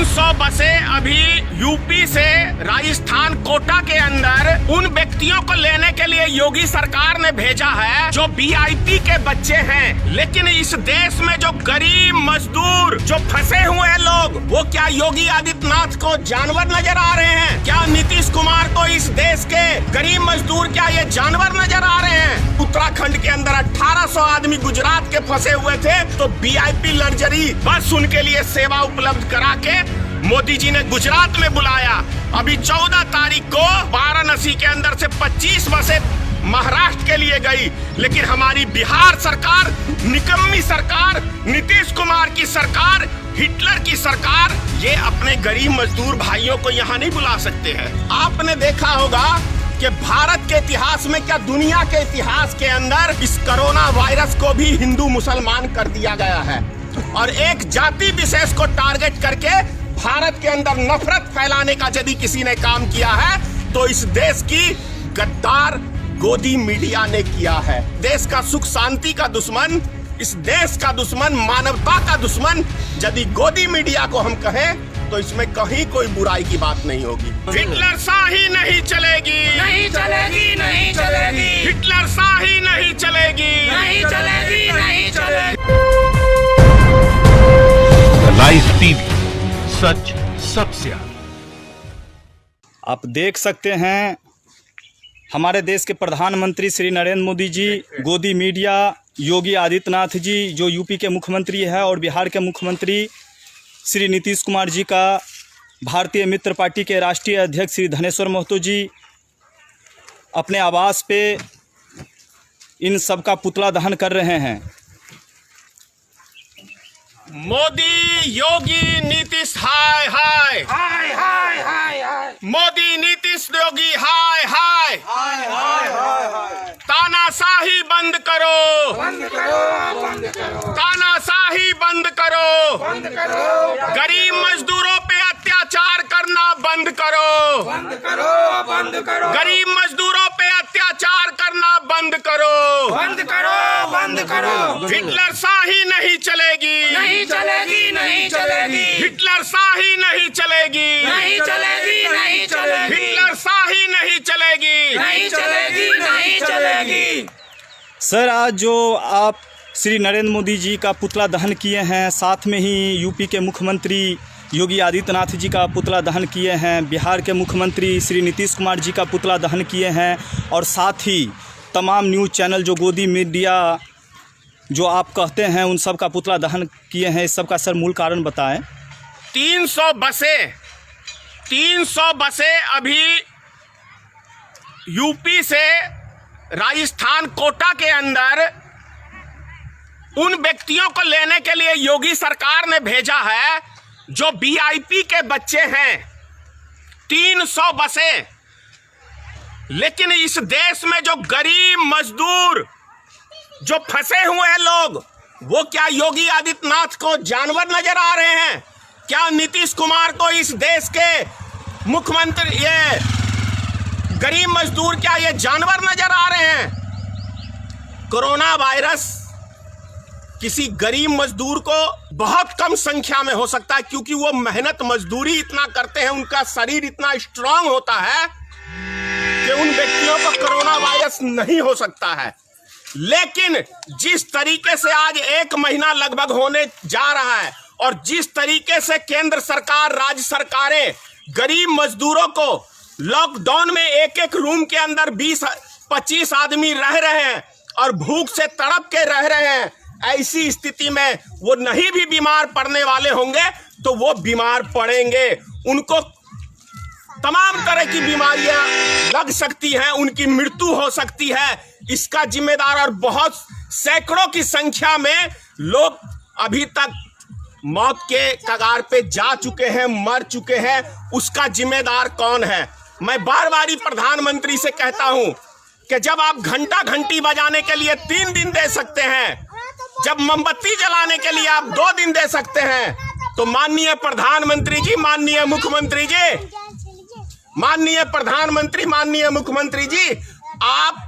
300 बसें अभी यूपी से राजस्थान कोटा के अंदर उन व्यक्तियों को लेने के लिए योगी सरकार ने भेजा है जो वीआईपी के बच्चे हैं। लेकिन इस देश में जो गरीब मजदूर जो फंसे हुए हैं लोग, वो क्या योगी आदित्यनाथ को जानवर नजर आ रहे हैं? क्या नीतीश कुमार को इस देश के गरीब मजदूर क्या ये जानवर नजर आ रहे हैं? उत्तराखंड के अंदर 1800 आदमी गुजरात के फंसे हुए थे, तो वीआईपी लग्जरी बस उनके लिए सेवा उपलब्ध करा के मोदी जी ने गुजरात में बुलाया। अभी 14 तारीख को वाराणसी के अंदर से 25 बसें महाराष्ट्र के लिए गई, लेकिन हमारी बिहार सरकार, निकम्मी सरकार, नीतीश कुमार की सरकार, हिटलर की सरकार, ये अपने गरीब मजदूर भाइयों को यहाँ नहीं बुला सकते हैं। आपने देखा होगा कि भारत के इतिहास में क्या दुनिया के इतिहास के अंदर इस कोरोना वायरस को भी हिंदू मुसलमान कर दिया गया है, और एक जाति विशेष को टारगेट करके भारत के अंदर नफरत फैलाने का यदि किसी ने काम किया है तो इस देश की गद्दार गोदी मीडिया ने किया है। देश का सुख शांति का दुश्मन, इस देश का दुश्मन, मानवता का दुश्मन यदि गोदी मीडिया को हम कहें तो इसमें कहीं कोई बुराई की बात नहीं होगी। हिटलर शाही नहीं चलेगी, नहीं चलेगी, नहीं चलेगी, हिटलर शाही नहीं चलेगी, नहीं चलेगी, नहीं चलेगी। लाइव टीवी, सच सबसे आगे। आप देख सकते हैं हमारे देश के प्रधानमंत्री श्री नरेंद्र मोदी जी, गोदी मीडिया, योगी आदित्यनाथ जी जो यूपी के मुख्यमंत्री है, और बिहार के मुख्यमंत्री श्री नीतीश कुमार जी का, भारतीय मित्र पार्टी के राष्ट्रीय अध्यक्ष श्री धनेश्वर महतो जी अपने आवास पे इन सब का पुतला दहन कर रहे हैं। मोदी योगी नीतीश हाय हाय, हाय हाय हाय हाय, मोदी नीतीश योगी हाय हाय, हाय हाय हाय, तानाशाही बंद करो, बंद करो, बंद करो, तानाशाही बंद करो, बंद करो, गरीब मजदूरों पे अत्याचार करना बंद करो, बंद करो, बंद करो, गरीब मजदूरों पे अत्याचार करना बंद करो, बंद करो, बंद करो। हिटलर शाही नहीं चलेगी, नहीं चलेगी, नहीं चलेगी, हिटलर शाही नहीं चलेगी, नहीं चलेगी, नहीं चलेगी, हिटलर शाही नहीं चलेगी, नहीं चलेगी, नहीं चलेगी। सर, आज जो आप श्री नरेंद्र मोदी जी का पुतला दहन किए हैं, साथ में ही यूपी के मुख्यमंत्री योगी आदित्यनाथ जी का पुतला दहन किए हैं, बिहार के मुख्यमंत्री श्री नीतीश कुमार जी का पुतला दहन किए हैं, और साथ ही तमाम न्यूज़ चैनल जो गोदी मीडिया जो आप कहते हैं उन सब का पुतला दहन किए हैं, इस सब का सर मूल कारण बताएं। 300 बसें अभी यूपी से राजस्थान कोटा के अंदर उन व्यक्तियों को लेने के लिए योगी सरकार ने भेजा है जो वीआईपी के बच्चे हैं। 300 बसें। लेकिन इस देश में जो गरीब मजदूर जो फंसे हुए हैं लोग, वो क्या योगी आदित्यनाथ को जानवर नजर आ रहे हैं? क्या नीतीश कुमार को इस देश के मुख्यमंत्री, ये गरीब मजदूर क्या ये जानवर नजर आ रहे हैं? कोरोना वायरस किसी गरीब मजदूर को बहुत कम संख्या में हो सकता है, क्योंकि वो मेहनत मजदूरी इतना करते हैं, उनका शरीर इतना स्ट्रांग होता है कि उन व्यक्तियों को कोरोना वायरस नहीं हो सकता है। लेकिन जिस तरीके से आज 1 महीना लगभग होने जा रहा है, और जिस तरीके से केंद्र सरकार, राज्य सरकारें गरीब मजदूरों को लॉकडाउन में एक रूम के अंदर 20-25 आदमी रह रहे हैं और भूख से तड़प के रह रहे हैं, ऐसी स्थिति में वो नहीं भी बीमार पड़ने वाले होंगे तो वो बीमार पड़ेंगे, उनको तमाम तरह की बीमारियां लग सकती हैं, उनकी मृत्यु हो सकती है। इसका जिम्मेदार, और बहुत सैकड़ों की संख्या में लोग अभी तक मौत के कगार पे जा चुके हैं, मर चुके हैं, उसका जिम्मेदार कौन है? मैं बार बार प्रधानमंत्री से कहता हूं कि जब आप घंटा घंटी बजाने के लिए 3 दिन दे सकते हैं, जब मोमबत्ती जलाने के लिए आप 2 दिन दे सकते हैं, तो माननीय प्रधानमंत्री जी, माननीय मुख्यमंत्री जी, माननीय प्रधानमंत्री, माननीय मुख्यमंत्री जी, आप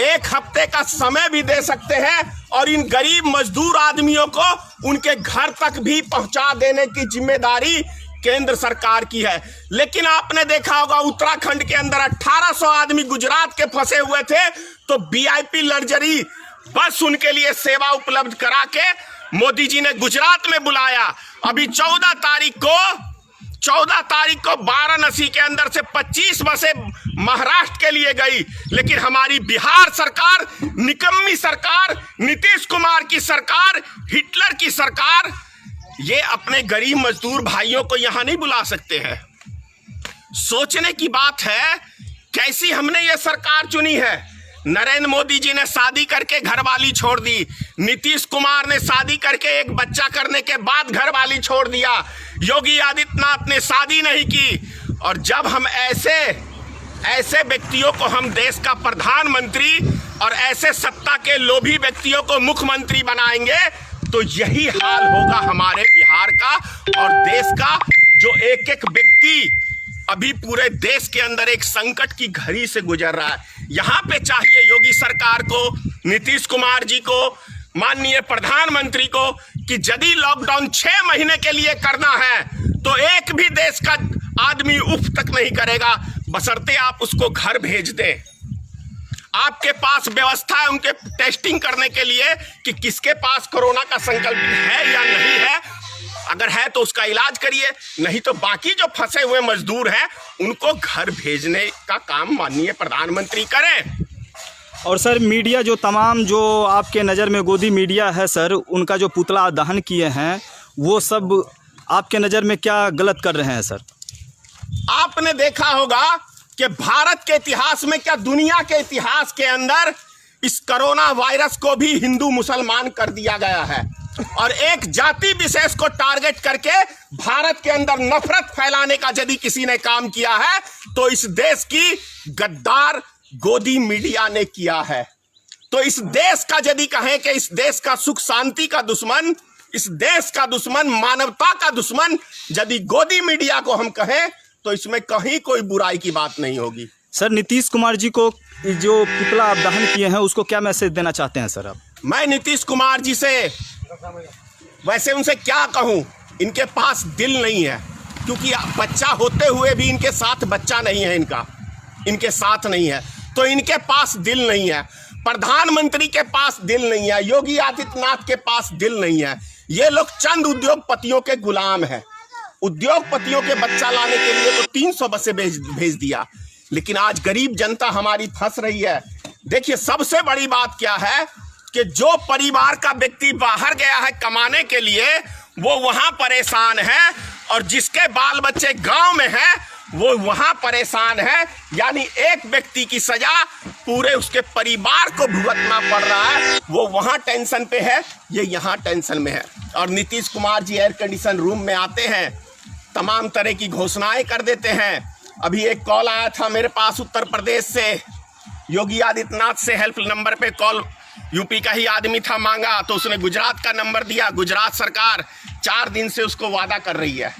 1 हफ्ते का समय भी दे सकते हैं और इन गरीब मजदूर आदमियों को उनके घर तक भी पहुंचा देने की जिम्मेदारी केंद्र सरकार की है। लेकिन आपने देखा होगा उत्तराखंड के अंदर 1800 आदमी गुजरात के फंसे हुए थे, तो वीआईपी लग्जरी बस उनके लिए सेवा उपलब्ध करा के मोदी जी ने गुजरात में बुलाया। अभी 14 तारीख को वाराणसी के अंदर से 25 बसें महाराष्ट्र के लिए गई। लेकिन हमारी बिहार सरकार, निकम्मी सरकार, नीतीश कुमार की सरकार, हिटलर की सरकार, ये अपने गरीब मजदूर भाइयों को यहां नहीं बुला सकते हैं। सोचने की बात है कैसी हमने ये सरकार चुनी है। नरेंद्र मोदी जी ने शादी करके घरवाली छोड़ दी, नीतीश कुमार ने शादी करके एक बच्चा करने के बाद घरवाली छोड़ दिया, योगी आदित्यनाथ ने शादी नहीं की। और जब हम ऐसे व्यक्तियों को हम देश का प्रधानमंत्री और ऐसे सत्ता के लोभी व्यक्तियों को मुख्यमंत्री बनाएंगे तो यही हाल होगा हमारे बिहार का और देश का। जो एक एक व्यक्ति अभी पूरे देश के अंदर एक संकट की घड़ी से गुजर रहा है। यहां पे चाहिए योगी सरकार को, नीतीश कुमार जी को, माननीय प्रधानमंत्री को कि यदि लॉकडाउन 6 महीने के लिए करना है तो एक भी देश का आदमी उफ तक नहीं करेगा, बशर्ते आप उसको घर भेज दें। आपके पास व्यवस्था है उनके टेस्टिंग करने के लिए कि किसके पास कोरोना का संकल्प है या नहीं है। अगर है तो उसका इलाज करिए, नहीं तो बाकी जो फंसे हुए मजदूर हैं उनको घर भेजने का काम माननीय प्रधानमंत्री करें। और सर मीडिया जो तमाम जो आपके नज़र में गोदी मीडिया है सर, उनका जो पुतला दहन किए हैं वो सब आपके नज़र में क्या गलत कर रहे हैं सर? आपने देखा होगा कि भारत के इतिहास में क्या दुनिया के इतिहास के अंदर इस कोरोना वायरस को भी हिंदू मुसलमान कर दिया गया है और एक जाति विशेष को टारगेट करके भारत के अंदर नफरत फैलाने का यदि किसी ने काम किया है तो इस देश की गद्दार गोदी मीडिया ने किया है। तो इस देश का यदि कहें कि इस देश का सुख शांति का दुश्मन, इस देश का दुश्मन, मानवता का दुश्मन यदि गोदी मीडिया को हम कहें तो इसमें कहीं कोई बुराई की बात नहीं होगी। सर नीतीश कुमार जी को जो पुतला आप दहन किए हैं उसको क्या मैसेज देना चाहते हैं सर आप? मैं नीतीश कुमार जी से वैसे उनसे क्या कहूं, इनके पास दिल नहीं है, क्योंकि बच्चा होते हुए भी इनके साथ बच्चा नहीं है, इनके साथ नहीं है, तो इनके पास दिल नहीं है। प्रधानमंत्री के पास दिल नहीं है, योगी आदित्यनाथ के पास दिल नहीं है। ये लोग चंद उद्योगपतियों के गुलाम हैं। उद्योगपतियों के बच्चा लाने के लिए तो 300 बसें भेज दिया, लेकिन आज गरीब जनता हमारी फंस रही है। देखिए सबसे बड़ी बात क्या है कि जो परिवार का व्यक्ति बाहर गया है कमाने के लिए वो वहां परेशान है और जिसके बाल बच्चे गांव में हैं वो वहां परेशान है। यानी एक व्यक्ति की सजा पूरे उसके परिवार को भुगतना पड़ रहा है, वो वहां टेंशन पे है, ये यहां टेंशन में है। और Nitish Kumar ji air condition room में आते हैं, तमाम तरह की घोषणाएं कर देते हैं। अभी एक कॉल आया था मेरे पास उत्तर प्रदेश से, योगी आदित्यनाथ से हेल्प नंबर पे कॉल, यूपी का ही आदमी था, मांगा तो उसने गुजरात का नंबर दिया। गुजरात सरकार 4 दिन से उसको वादा कर रही है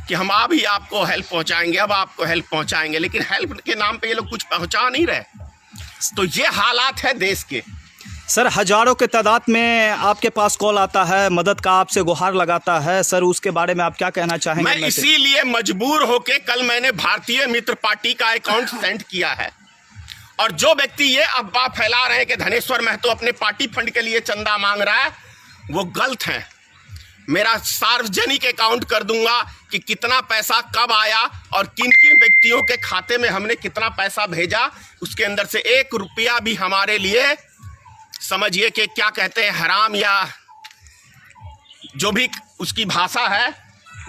कि हम अभी आपको हेल्प पहुंचाएंगे, अब आपको हेल्प पहुंचाएंगे, लेकिन हेल्प के नाम पे ये लोग कुछ पहुंचा नहीं रहे। तो ये हालात है देश के। सर हजारों के तादाद में आपके पास कॉल आता है, मदद का आपसे गुहार लगाता है सर, उसके बारे में आप क्या कहना चाहेंगे? मैं इसीलिए मजबूर होके कल मैंने भारतीय मित्र पार्टी का अकाउंट सेंड किया है। और जो व्यक्ति ये अफवाह फैला रहे हैं कि धनेश्वर महतो अपने पार्टी फंड के लिए चंदा मांग रहा है, वो गलत है। मेरा सार्वजनिक अकाउंट कर दूंगा कि कितना पैसा कब आया और किन किन व्यक्तियों के खाते में हमने कितना पैसा भेजा। उसके अंदर से 1 रुपया भी हमारे लिए समझिए कि क्या कहते हैं हराम या जो भी उसकी भाषा है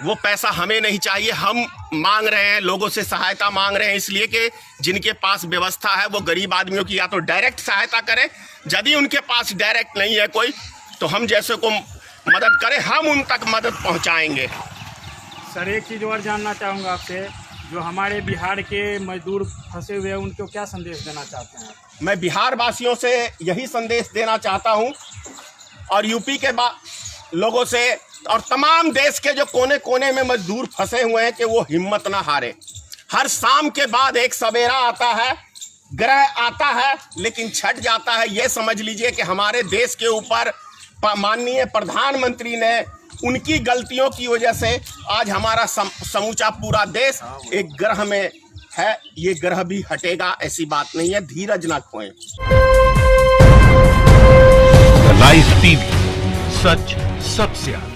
वो पैसा हमें नहीं चाहिए। हम मांग रहे हैं, लोगों से सहायता मांग रहे हैं इसलिए कि जिनके पास व्यवस्था है वो गरीब आदमियों की या तो डायरेक्ट सहायता करें, यदि उनके पास डायरेक्ट नहीं है कोई तो हम जैसे को मदद करें, हम उन तक मदद पहुंचाएंगे। सर एक चीज़ और जानना चाहूँगा आपसे, जो हमारे बिहार के मजदूर फंसे हुए हैं उनको क्या संदेश देना चाहते हैं? मैं बिहार वासियों से यही संदेश देना चाहता हूं और यूपी के लोगों से और तमाम देश के जो कोने कोने में मजदूर फंसे हुए हैं कि वो हिम्मत ना हारे। हर शाम के बाद एक सवेरा आता है, ग्रह आता है लेकिन छट जाता है। ये समझ लीजिए कि हमारे देश के ऊपर माननीय प्रधानमंत्री ने उनकी गलतियों की वजह से आज हमारा समूचा पूरा देश एक ग्रह में है। ये ग्रह भी हटेगा, ऐसी बात नहीं है, धीरज ना खोएं। लाइव टीवी, सच सबसे आगे।